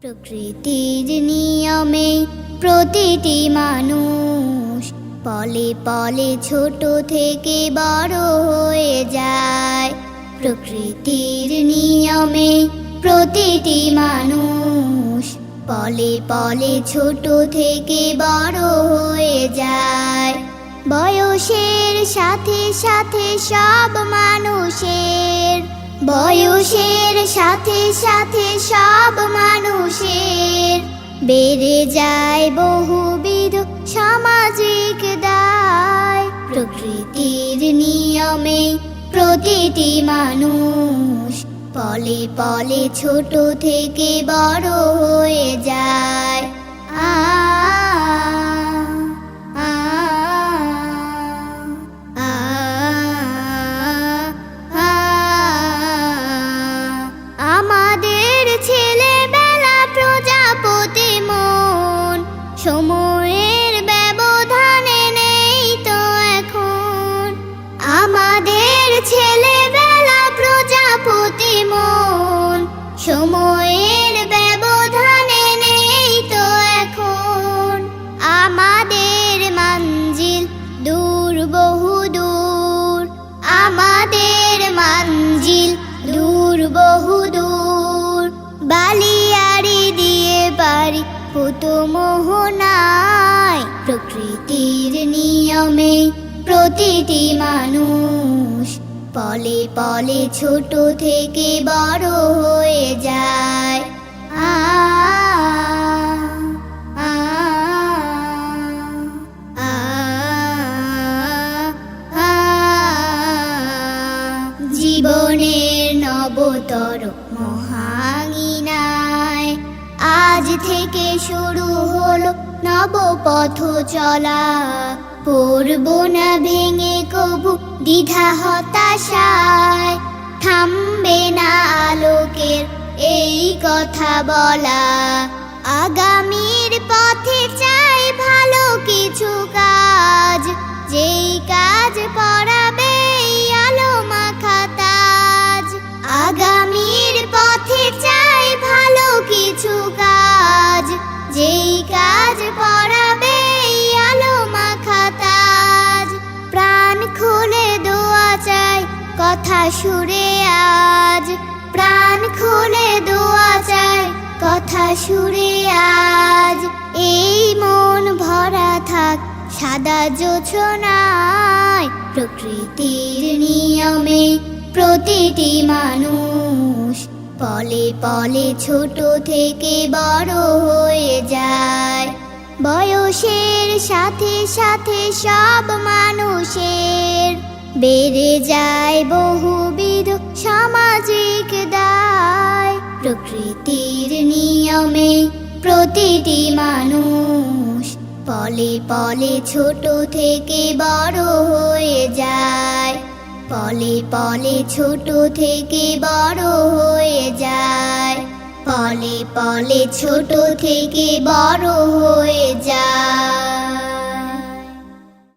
প্রকৃতির নিয়মে প্রতিটি মানুষ পলে পলে ছোট থেকে বড় হয়ে যায়। প্রকৃতির নিয়মে প্রতিটি মানুষ পলে পলে ছোট থেকে বড় হয়ে যায়। বয়সের সাথে সাথে সব মানুষের সব মানুষের বেড়ে যায় বহুবিধ সামাজিক দায়। প্রকৃতির নিয়মে প্রতিটি মানুষ পলে পলে ছোট থেকে বড় হয়ে যায়। আমাদের ছেলেবেলা প্রজাপতি মন, সময়ের ব্যবধানে নেই তো এখন। আমাদের ছেলেবেলা প্রজাপতি মন, সময়ের ব্যবধানে নেই তো এখন। আমাদের মঞ্জিল দূর বহু দূর, আমাদের মঞ্জিল দূর বহু দূর। বালিয়াড়ি দিয়ে বাড়ি পুত মোহনায়। প্রকৃতির নিয়মে প্রতিটি মানুষ পলে পলে ছোট থেকে বড় হয়ে যায়। জীবনের নবতর মহাঙিনায় আজ থেকে শুরু হলো নব পথ চলা। পড়ব না ভেঙে কবু দ্বিধা হতাশায়, থামবে না আলোকের এই কথা বলা। আগামীর পথে চাই ভালো কিছু কাজ, যেই কাজ পড়াবে আলো মাখা তাজ। আগামীর পথে চাই ভালো কিছু কাজ, যেই কাজ পড়াবে আলো মাখা তাজ। প্রাণ খুলে দোয়া চাই কথা সুরে আজ, প্রাণ খুলে দোয়া চাই কথা সুরে আজ। এই মন ভরা থাক সাদা জোছনায়। প্রকৃতির নিয়মে প্রতিটি মানুষ পলে পলে ছোট থেকে বড় হয়ে যায়। বয়সের সাথে সাথে সব মানুষের বেড়ে যায় বহুবিধ সামাজিক দায়। প্রকৃতির নিয়মে প্রতিটি মানুষ পলে পলে ছোট থেকে বড় হয়ে যায়। পলে পলে ছোট থেকে বড় হয়ে যায়। পলে পলে ছোট থেকে বড় হয়ে যায়।